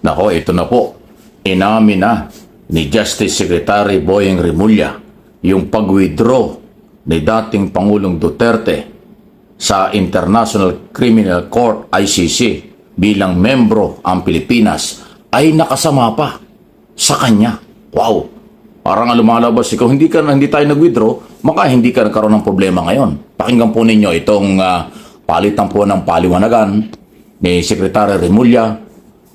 Nako, ito na po. Inamin na ni Justice Secretary Boyeng Rimulya yung pag-withdraw ni dating Pangulong Duterte sa International Criminal Court ICC bilang membro ang Pilipinas ay nakasama pa sa kanya. Wow! Parang lumalabas ikaw, hindi tayo nag-withdraw, maka hindi ka nagkaroon ng problema ngayon. Pakinggan po ninyo itong palitan po ng paliwanagan ni Secretary Rimulya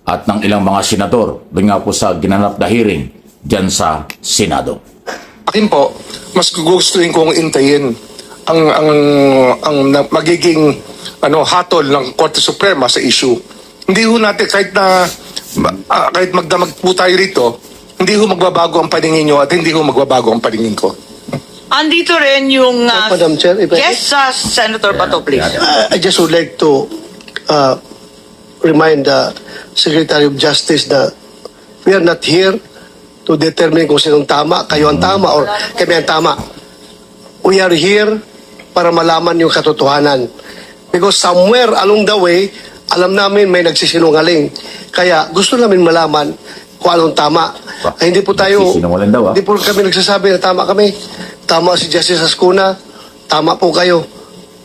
at ng ilang mga senador doon nga po sa ginanap na hearing dyan sa Senado. Akin po, mas gugustuhin kong intayin ang magiging hatol ng Korte Suprema sa issue. Hindi ho natin kahit magdamag po tayo rito, hindi ho magbabago ang paningin nyo at hindi ho magbabago ang paningin ko. Andito rin yung... Madam Chair, if I yes, Senator Bato, please. I just would like to remind the Secretary of Justice that we are not here to determine kung sinong tama, kayo ang tama, or kami ang tama. We are here para malaman yung katotohanan. Because somewhere along the way, alam namin may nagsisinungaling. Kaya gusto namin malaman kung anong tama. Ay, hindi po tayo, hindi po kami nagsasabi na tama kami. Tama si Justice Ascuna, tama po kayo.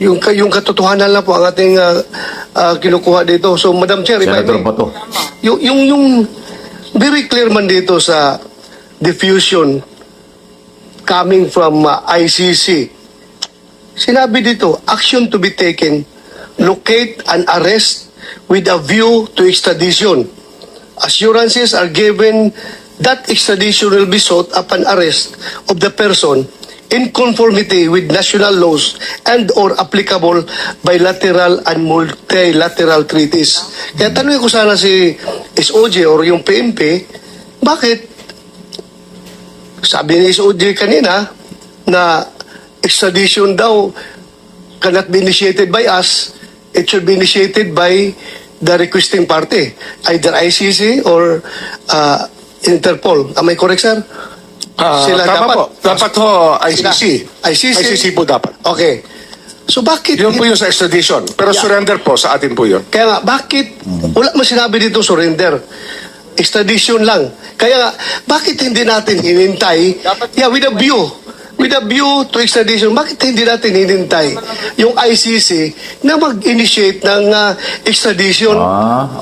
Yung katotohanan lang po ang ating kinukuha dito. So, Madam Chair, Senator Bato. yung very clear man dito sa diffusion coming from ICC. Sinabi dito, action to be taken, locate and arrest with a view to extradition. Assurances are given that extradition will be sought upon arrest of the person in conformity with national laws and or applicable bilateral and multilateral treaties. Kaya tanongin ko sana si SOJ or yung PNP, bakit sabi ni SOJ kanina na extradition daw cannot be initiated by us, it should be initiated by the requesting party, either ICC or Interpol. Am I correct, sir? Sila tama dapat. po. Dapat ho, ICC. ICC po dapat. Okay. So bakit? Yun po yung sa extradition. Pero surrender po, sa atin po yun. Kaya nga, bakit? Wala mo sinabi dito surrender. Extradition lang. Kaya nga, bakit hindi natin hinintay? With a view to extradition, bakit hindi natin hinintay yung ICC na mag-initiate ng extradition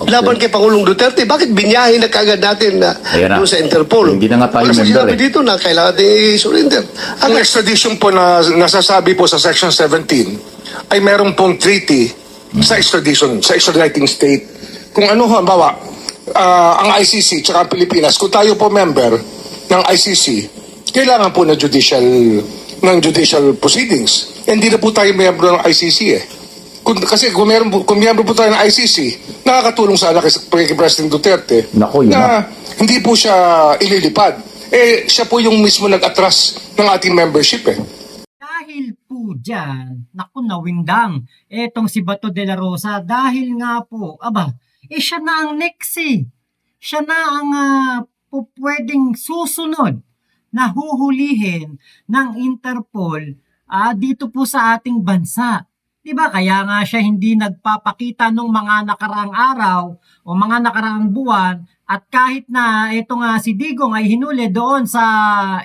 laban kay Pangulong Duterte? Bakit binyahin na kagad natin doon sa Interpol? Hindi na nga tayo member sinabi dito na kailangan natin i-surrender. Ang extradition po na nasasabi po sa Section 17 ay meron pong treaty sa extradition, sa extraditing state. Kung ano ho, bawa, ang ICC tsaka ang Pilipinas, kung tayo po member ng ICC, kailangan po ng judicial proceedings. Hindi na po tayo miyembro ng ICC eh. Kasi kung miyembro po tayo ng ICC, nakakatulong sana kay President Duterte na hindi po siya ililipad. Siya po yung mismo nag-atras ng ating membership eh. Dahil po dyan, naku nawindang, etong si Bato de la Rosa, dahil nga po, siya na ang next eh. Siya na ang pwedeng susunod na huhulihin ng Interpol dito po sa ating bansa. Diba? Kaya nga siya hindi nagpapakita nung mga nakaraang araw o mga nakaraang buwan at kahit na ito nga si Digong ay hinuli doon sa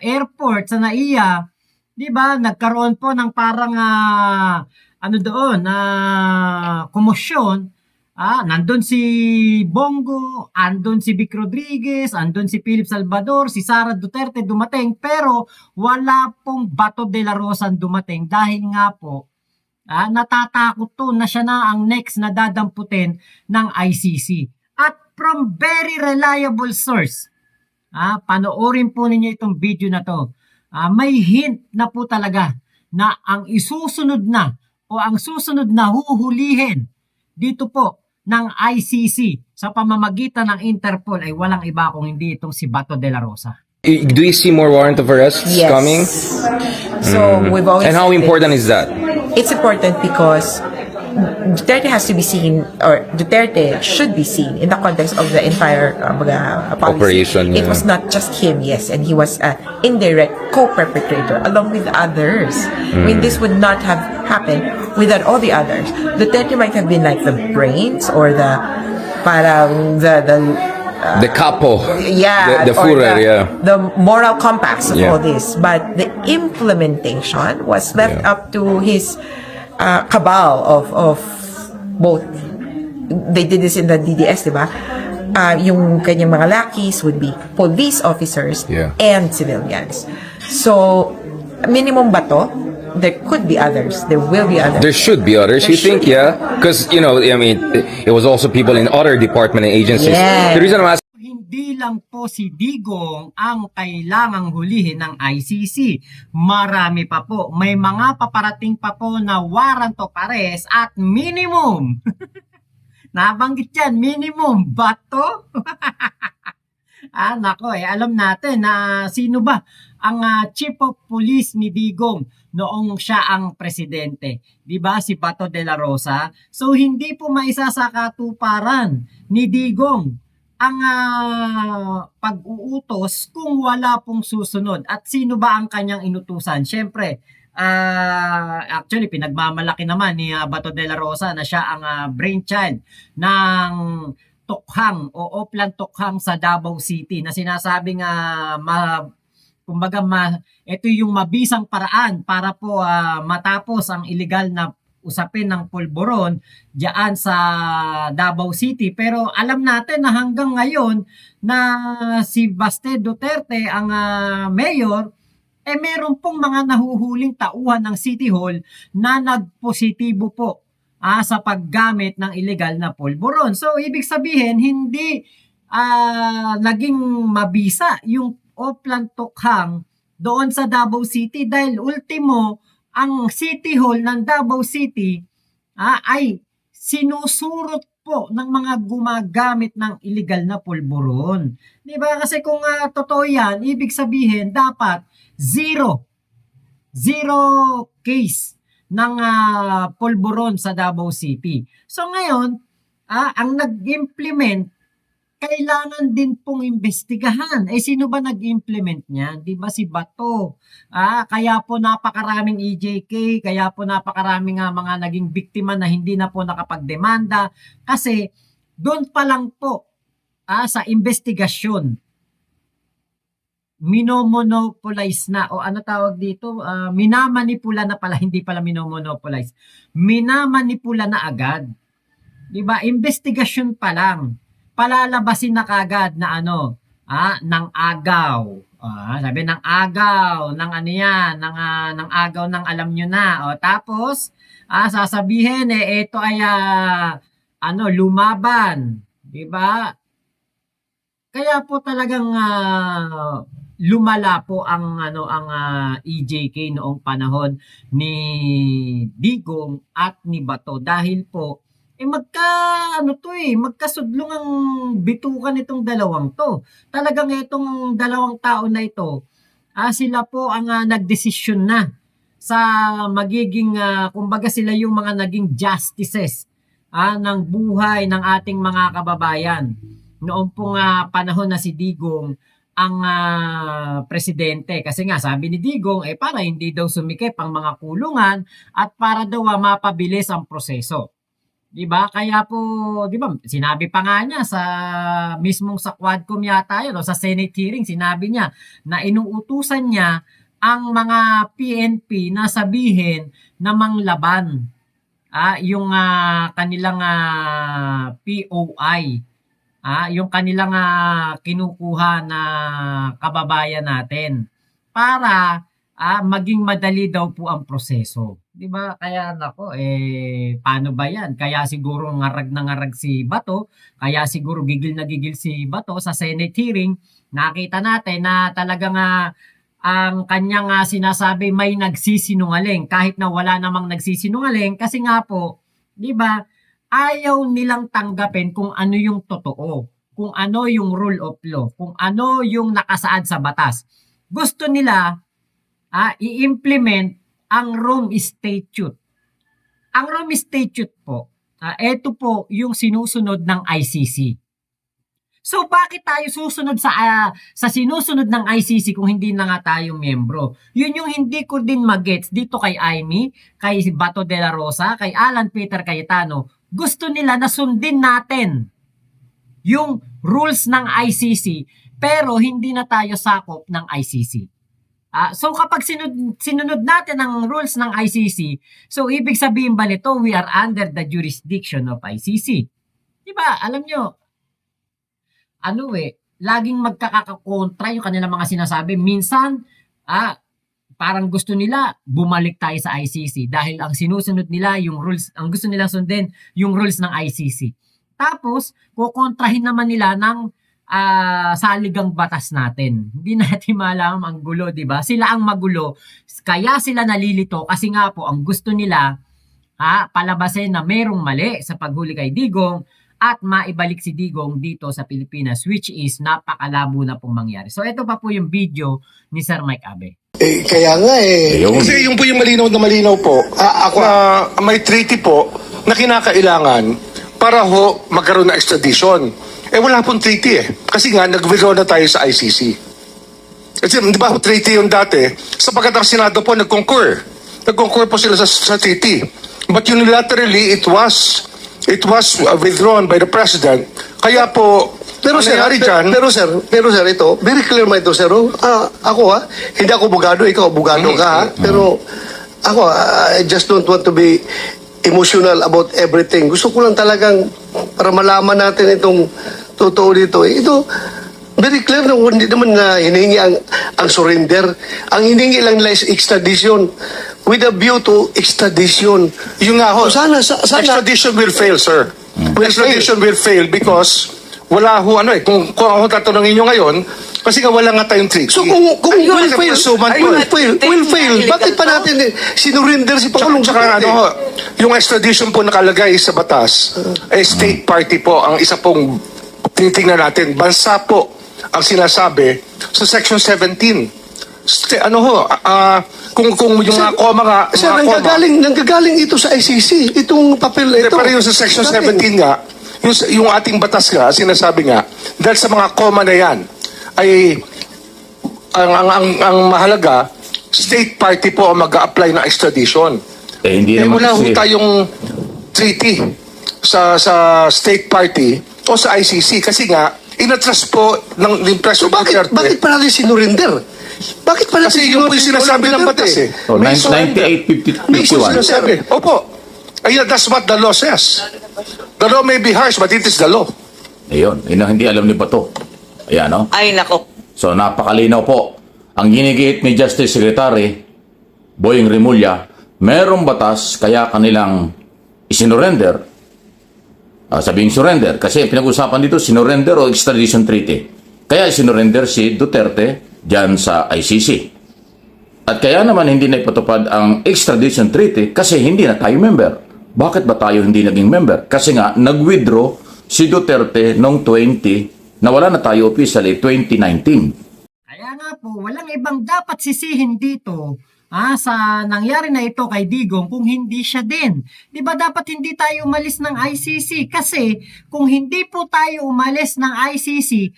airport sa NAIA, diba? Nagkaroon po ng parang komosyon. Nandun si Bongo, andun si Vic Rodriguez, andun si Philip Salvador, si Sara Duterte dumating, pero wala pong Bato de la Rosa dumating dahil nga po, natatakot to na siya na ang next na dadamputin ng ICC. At from very reliable source, panoorin po ninyo itong video na to, may hint na po talaga na ang isusunod na o ang susunod na huhulihin dito po ng ICC sa pamamagitan ng Interpol ay walang iba kung hindi itong si Bato de la Rosa. Do you see more warrant of arrests coming? So we've always And how important is that? It's important because Duterte has to be seen, or Duterte should be seen in the context of the entire policy. Operation. It was not just him, yes, and he was an indirect co-perpetrator along with others. I mean, this would not have happened without all the others. Duterte might have been like the brains or the The capo. yeah, The or Führer, yeah. the moral compacts of Yeah. all this, but the implementation was left Yeah. up to his cabal of both. They did this in the DDS, di ba? Yung kanyang mga lackeys would be police officers Yeah. and civilians. So, minimum ba to? There could be others. There will be others. There should be others. There You think, should be. yeah? Because, I mean, it was also people in other department and agencies. Yes. The reason I'm asking Hindi lang po si Digong ang kailangang hulihin ng ICC. Marami pa po. May mga paparating pa po na warrant of arrest at minimum. Nabanggit yan, minimum. Bato? Nako alam natin na sino ba ang chief of police ni Digong noong siya ang presidente. 'Di ba si Bato de la Rosa? So hindi po maisasakatuparan ni Digong ang pag-uutos kung wala pong susunod. At sino ba ang kanyang inutusan? Siyempre, actually pinagmamalaki naman ni Bato de la Rosa na siya ang brainchild ng Tokhang o Oplan Tokhang sa Davao City na sinasabing ito yung mabisang paraan para po matapos ang illegal na usapin ng pulburon diyan sa Davao City. Pero alam natin na hanggang ngayon na si Baste Duterte ang mayor, meron pong mga nahuhuling tauhan ng City Hall na nagpositibo po sa paggamit ng illegal na pulburon. So, ibig sabihin, hindi naging mabisa yung Oplan Tokhang doon sa Davao City dahil ultimo, ang City Hall ng Davao City ay sinusurot po ng mga gumagamit ng illegal na pulburon. Di ba? Kasi kung totoo yan, ibig sabihin, dapat zero case ng pulburon sa Davao City. So ngayon, ang nag-implement, kailangan din pong imbestigahan. Sino ba nag-implement niyan? Di ba si Bato? Kaya po napakaraming EJK, kaya po napakaraming mga naging biktima na hindi na po nakapagdemanda. Kasi doon pa lang po sa investigasyon, minomonopolize na o ano tawag dito, minamanipula na pala, hindi pala minomonopolize, minamanipula na agad. Diba? Investigasyon pa lang, palalabasin na kagad na ng agaw. Sabi ng agaw, ng ano yan, ng agaw ng alam nyo na. Tapos, sasabihin, ito ay lumaban. Diba? Kaya po talagang lumala po ang EJK noong panahon ni Digong at ni Bato dahil po magkasudlong ang bitukan itong dalawang to. Talagang itong dalawang tao na ito, sila po ang nagdesisyon na sa magiging kumbaga sila yung mga naging justices ng buhay ng ating mga kababayan. Noong pong panahon na si Digong ang presidente. Kasi nga sabi ni Digong para hindi daw sumikip ang mga kulungan at para daw mapabilis ang proseso. 'Di ba? Kaya po, 'di ba? Sinabi pa nga niya sa mismong sa Quadcom yata 'yun o sa Senate hearing, sinabi niya na inuutusan niya ang mga PNP na sabihin na manglaban yung kanilang POI. Yung kanilang kinukuha na kababayan natin para maging madali daw po ang proseso. 'Di ba? Kaya nako paano ba 'yan? Kaya siguro ngarag na ngarag si Bato, kaya siguro gigil na gigil si Bato sa Senate hearing. Nakita natin na talagang ang kanyang sinasabi may nagsisinungaling kahit na wala namang nagsisinungaling kasi nga po, 'di ba? Ayaw nilang tanggapin kung ano yung totoo, kung ano yung rule of law, kung ano yung nakasaad sa batas. Gusto nila i-implement ang Rome Statute. Ang Rome Statute po, ito po yung sinusunod ng ICC. So bakit tayo susunod sa sinusunod ng ICC kung hindi na nga tayo miyembro? Yun yung hindi ko din magets dito kay Amy, kay Bato de la Rosa, kay Alan Peter Cayetano. Gusto nila na sundin natin yung rules ng ICC pero hindi na tayo sakop ng ICC. So kapag sinunod natin ang rules ng ICC, so ibig sabihin ba nito we are under the jurisdiction of ICC? Diba? Alam nyo, laging magkakakontra yung kanilang mga sinasabi. Minsan, parang gusto nila bumalik tayo sa ICC dahil ang sinusunod nila yung rules, ang gusto nila sundin yung rules ng ICC. Tapos, kukontrahin naman nila ng saligang batas natin. Hindi natin malaman ang gulo, di ba? Sila ang magulo, kaya sila nalilito kasi nga po ang gusto nila palabasin na merong mali sa paghuli kay Digong at maibalik si Digong dito sa Pilipinas, which is napakalabo na pong mangyari. So ito pa po yung video ni Sir Mike Abe. Kaya nga Ayun. Kasi yung po yung malinaw na malinaw po, may treaty po na kinakailangan para ho magkaroon ng extradition. Wala pong treaty Kasi nga, nag-withdraw na tayo sa ICC. Kasi di ba treaty yung dati, sapagkat ang Senado po nag-concur. Nag-concur po sila sa treaty. But unilaterally, it was withdrawn by the President. Kaya po, Pero sir, ito, very clear mo ito, sir. Hindi ako abogado, ikaw abogado ka. Pero ako, I just don't want to be emotional about everything. Gusto ko lang talagang para malaman natin itong totoo dito. Ito, very clear na hindi naman na hinihingi ang surrender. Ang hinihingi lang nila is extradition with a view to extradition. yung nga ho, Sana. extradition will fail, sir. Extradition will fail because wala ho kung ako tatanungin nyo ngayon, kasi nga wala nga tayong treaty. So kung will fail, will fail, illegal bakit pa natin sinurinder si Pangulong Tsaka Duterte? yung extradition po nakalagay sa batas, state party po ang isa pong tinitingnan natin. Bansa po ang sinasabi sa Section 17. Kung yung mga koma nga, Sir, mga koma, nanggagaling ito sa ICC, itong papel ito. pero yung sa Section 17 nga, yung ating batas nga, sinasabi nga, dahil sa mga koma na yan, ay ang mahalaga, state party po ang mag-a-apply ng extradition. Hindi naman Wala ho kasi. tayong treaty sa state party o sa ICC kasi nga, inatras po ng So bakit pa natin sinurinder? Bakit pa natin Kasi yun po yung sinasabi ng batas So, May surrender. 98-51. May sinasabi. Opo. Ayun, that's what the law says. The law may be harsh, but it is the law. Ayun, yun ang hindi alam ni Bato. Ayan, no? Ay, nako. So, napakalinaw po. Ang ginigit ni Justice Secretary Boying Rimulya, merong batas kaya kanilang isinurrender. Sabing surrender. Kasi pinag-usapan dito, sinurrender o extradition treaty. Kaya isinurrender si Duterte dyan sa ICC. At kaya naman hindi na ipatupad ang extradition treaty kasi hindi na tayo member. Bakit ba tayo hindi naging member? Kasi nga, nag-withdraw si Duterte noong 20, nawala na tayo officially 2019. Kaya nga po, walang ibang dapat sisihin dito sa nangyari na ito kay Digong kung hindi siya din. Di ba dapat hindi tayo umalis ng ICC? Kasi kung hindi po tayo umalis ng ICC,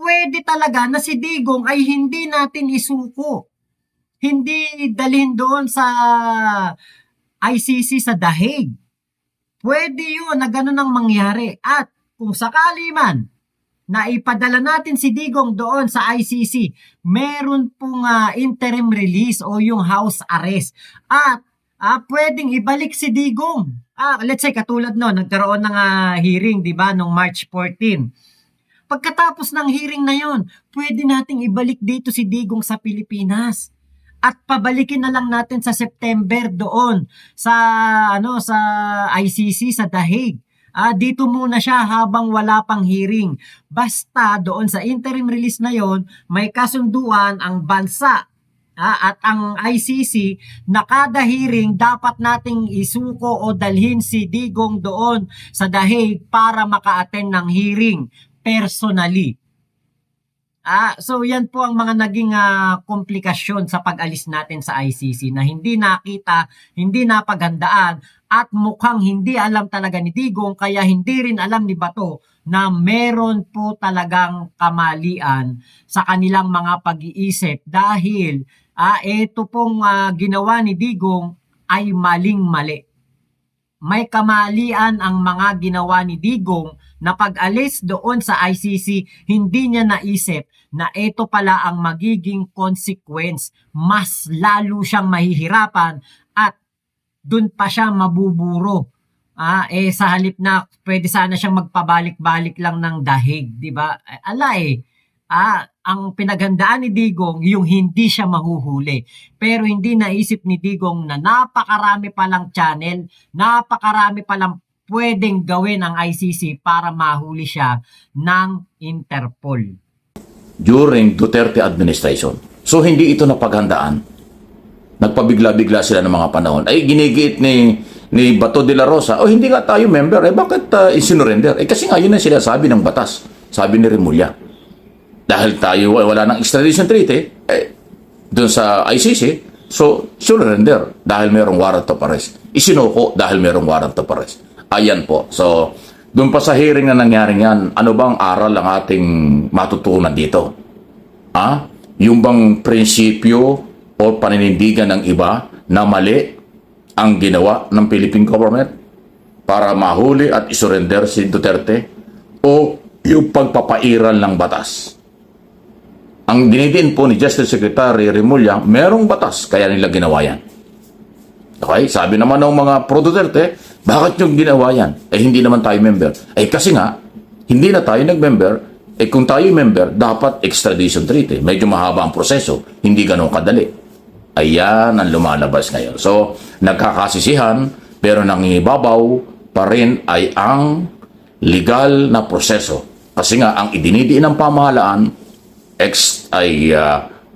pwede talaga na si Digong ay hindi natin isuko. Hindi dalhin doon sa ICC sa The Hague. Pwede yun na ganun ang mangyari. At kung sakali man na ipadala natin si Digong doon sa ICC, meron pong interim release o yung house arrest. At pwedeng ibalik si Digong. Let's say katulad no, nagkaroon ng hearing, di ba, nung March 14. Pagkatapos ng hearing na yon, pwede nating ibalik dito si Digong sa Pilipinas. At pabalikin na lang natin sa September doon sa sa ICC sa The Hague. Dito muna siya habang wala pang hearing. Basta doon sa interim release na yon, may kasunduan ang bansa at ang ICC na kada hearing dapat nating isuko o dalhin si Digong doon sa The Hague para maka-attend ng hearing personally. So yan po ang mga naging komplikasyon sa pag-alis natin sa ICC na hindi nakita, hindi napaghandaan at mukhang hindi alam talaga ni Digong kaya hindi rin alam ni Bato na meron po talagang kamalian sa kanilang mga pag-iisip dahil ito pong ginawa ni Digong ay maling-mali. May kamalian ang mga ginawa ni Digong na pag-alis doon sa ICC, hindi niya naisip na ito pala ang magiging consequence. Mas lalo siyang mahihirapan at dun pa siya mabuburo. Sa halip na pwede sana siyang magpabalik-balik lang ng dahig, di ba? Ang pinaghandaan ni Digong, yung hindi siya mahuhuli. Pero hindi naisip ni Digong na napakarami palang channel, napakarami palang pwedeng gawin ang ICC para mahuli siya ng Interpol. During Duterte administration. So hindi ito napaghandaan. Nagpabigla-bigla sila ng mga panahon. Ay ginigiit ni Bato de la Rosa, hindi nga tayo member, bakit isinurrender? Kasi nga yun ang sinasabi ng batas, sabi ni Remulla. Dahil tayo wala ng extradition treaty, doon sa ICC, so surrender dahil mayroong warrant of arrest. Isinuko dahil mayroong warrant of arrest. Ayan po. So, doon pa sa hearing na nangyari yan, ano bang aral ang ating matutunan dito? Yung bang prinsipyo o paninindigan ng iba na mali ang ginawa ng Philippine government para mahuli at isurrender si Duterte o yung pagpapairal ng batas? Ang dinidiin po ni Justice Secretary Remulla, merong batas kaya nila ginawa yan. Okay? Sabi naman ng mga pro-Duterte, bakit yung ginawa yan? Hindi naman tayo member. Kasi nga, hindi na tayo nag-member. Kung tayo member, dapat extradition treaty. Medyo mahaba ang proseso. Hindi ganun kadali. Ayan ang lumalabas ngayon. So, nagkakasisihan, pero nangingibabaw pa rin ay ang legal na proseso. Kasi nga, ang idinidiin ng pamahalaan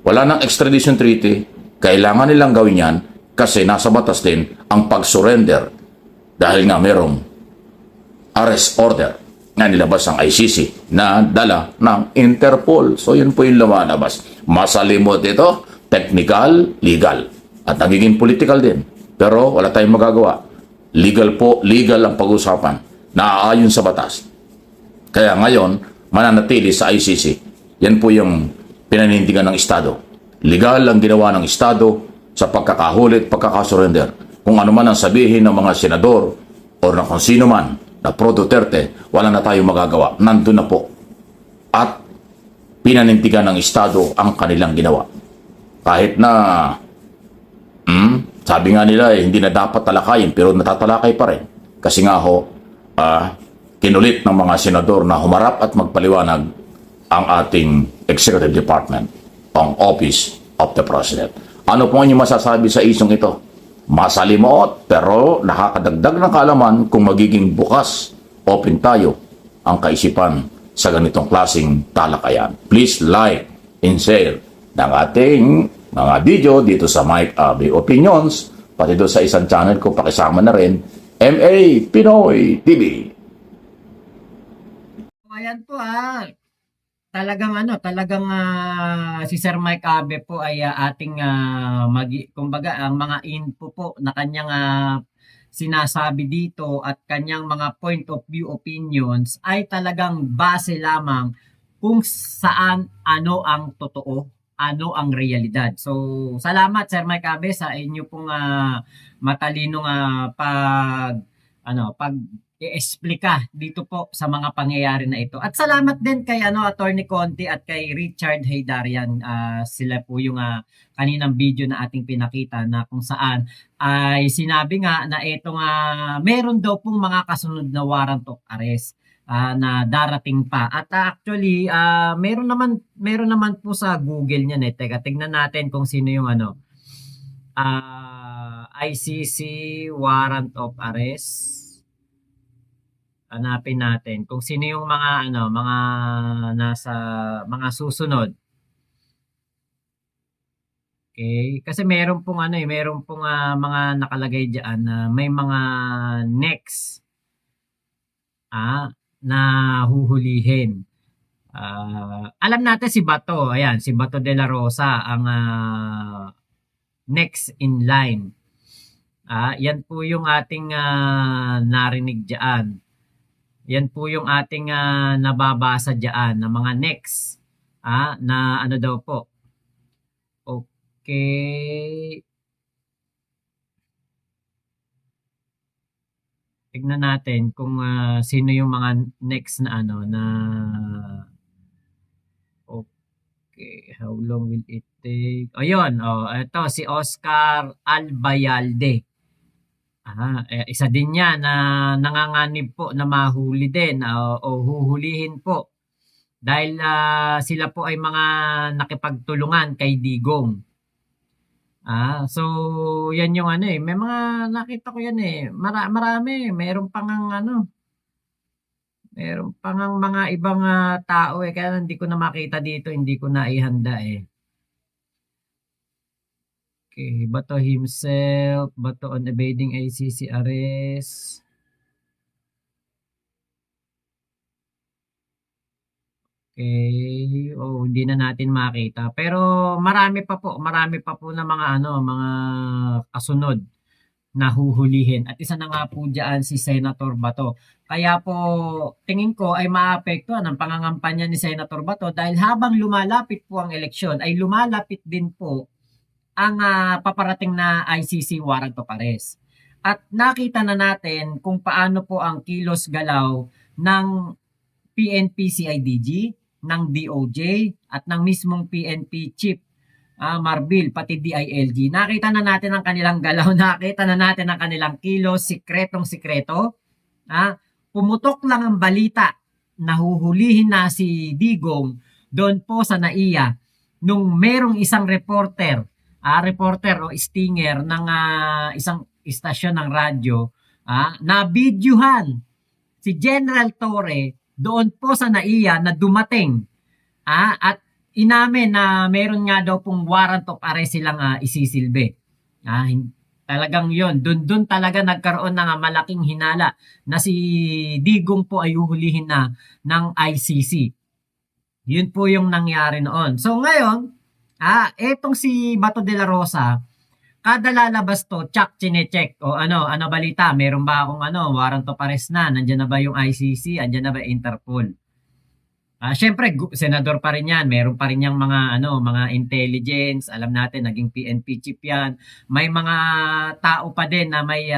wala ng extradition treaty. Kailangan nilang gawin yan kasi nasa batas din ang pag-surrender dahil nga merong arrest order na nilabas ang ICC na dala ng Interpol. So, yun po yung lumalabas. Masalimot ito, technical, legal. At nagiging political din. Pero wala tayong magagawa. Legal po, legal ang pag-usapan. Naaayon sa batas. Kaya ngayon, mananatili sa ICC. Yan po yung pinanindigan ng Estado. Legal ang ginawa ng Estado sa pagkakahulit, pagkakasurrender. Kung ano man ang sabihin ng mga senador o na kung sino man na pro-Duterte, wala na tayong magagawa. Nandun na po. At pinanindigan ng Estado ang kanilang ginawa. Kahit na sabi nga nila hindi na dapat talakayin pero natatalakay pa rin. Kasi nga kinulit ng mga senador na humarap at magpaliwanag ang ating Executive Department ang Office of the President. Ano po inyong masasabi sa isong ito? Masalimot pero nakakadagdag ng kaalaman kung magiging bukas, open tayo ang kaisipan sa ganitong klaseng talakayan. Please like and share ng ating mga video dito sa Mike Abe Opinions, pati doon sa isang channel ko, pakisama na rin, MA Pinoy TV. Ayan po talagang si Sir Mike Abe po ay ating kumbaga ang mga info po na kanyang sinasabi dito at kanyang mga point of view opinions ay talagang base lamang kung saan ano ang totoo, ano ang realidad. So, salamat Sir Mike Abe sa inyo pong matalinong pag i-explica dito po sa mga pangyayari na ito. At salamat din kay Attorney Conti at kay Richard Haydarian. Sila po yung kaninang video na ating pinakita na kung saan ay sinabi nga na itong meron daw pong mga kasunod na warrant of arrest na darating pa. At actually, meron naman po sa Google niyan. Teka, tignan natin kung sino yung ICC warrant of arrest. Hanapin natin kung sino yung mga mga susunod. Okay, kasi meron pong mga nakalagay diyan na may mga next na huhulihin. Alam natin si Bato, ayan, si Bato de la Rosa ang next in line. Yan po yung ating narinig diyan. Yan po yung ating nababasa diyan na mga next na ano daw po. Okay. tignan natin kung sino yung mga next na ano na okay, how long will it take? Ayun, ito si Oscar Albayalde. Isa din yan na nanganganib po na mahuli din o huhulihin po dahil sila po ay mga nakipagtulungan kay Digong. So yan yung ano may mga nakita ko yan marami, meron pang mga ibang tao kaya hindi ko na makita dito, hindi ko na ihanda Okay, Bato himself, Bato on evading ICC arrest. Okay, hindi na natin makita. Pero marami pa po na mga mga kasunod na huhulihin. At isa na nga po diyan si Senator Bato. Kaya po tingin ko ay maapektuhan ang pangangampanya ni Senator Bato dahil habang lumalapit po ang eleksyon ay lumalapit din po ang paparating na ICC warrant of arrest. At nakita na natin kung paano po ang kilos galaw ng PNP CIDG, ng DOJ at ng mismong PNP chief Marbil pati DILG. Nakita na natin ang kanilang galaw, nakita na natin ang kanilang kilos, sikretong-sikreto. Pumutok lang ang balita na huhulihin na si Digong doon po sa NAIA nung merong isang reporter o stinger ng isang istasyon ng radyo na videohan si General Torre doon po sa NAIA na dumating at inamin na meron nga daw pong warrant of arrest silang isisilbi. Talagang yon doon talaga nagkaroon ng malaking hinala na si Digong po ay huhulihin na ng ICC. Yun po yung nangyari noon. So ngayon, etong si Bato de la Rosa, kada lalabas to, chinecheck o ano balita, meron ba akong warrant of arrest na, nandiyan na ba yung ICC, andyan na ba Interpol. Syempre senador pa rin yan, meron pa rin yang mga intelligence, alam natin naging PNP chief yan, may mga tao pa din na may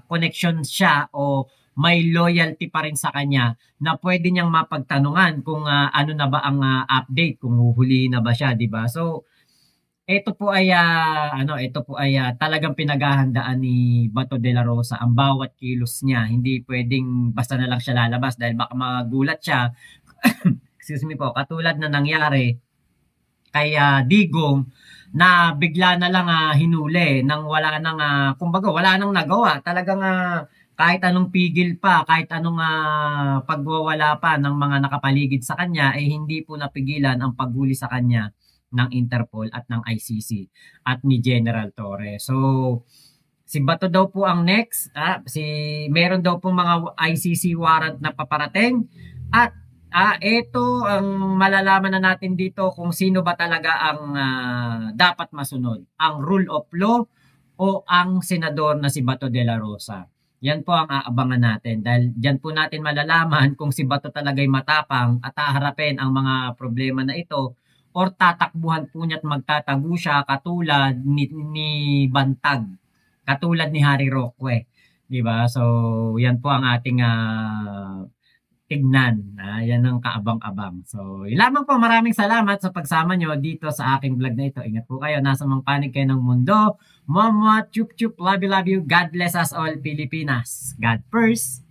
connection siya o may loyalty pa rin sa kanya na pwede niyang mapagtanungan kung ano na ba ang update, kung huhuli na ba siya, di ba? So ito po ay talagang pinaghahandaan ni Bato de la Rosa ang bawat kilos niya. Hindi pwedeng basta na lang siya lalabas dahil baka magulat siya. Excuse me po, katulad na nangyari kay Digong na bigla na lang hinuli nang wala nang kumbaga wala nang nagawa. Talagang kahit anong pigil pa, kahit anong pagwawala pa ng mga nakapaligid sa kanya hindi po napigilan ang paghuli sa kanya ng Interpol at ng ICC at ni General Torre. So si Bato daw po ang next, meron daw po mga ICC warrant na paparating at ito ang malalaman na natin dito kung sino ba talaga ang dapat masunod, ang rule of law o ang senador na si Bato de la Rosa. Yan po ang aabangan natin dahil diyan po natin malalaman kung si Bato talaga'y matapang at haharapin ang mga problema na ito or tatakbuhan po niya at magtatago siya katulad ni Bantag, katulad ni Harry Roque, di ba? So yan po ang ating tignan. Yan ang kaabang-abang. So yun lamang po, maraming salamat sa pagsama nyo dito sa aking vlog na ito. Ingat po kayo, nasa mga panig kayo ng mundo. Mama, chup chup, love you, God bless us all, Pilipinas. God first.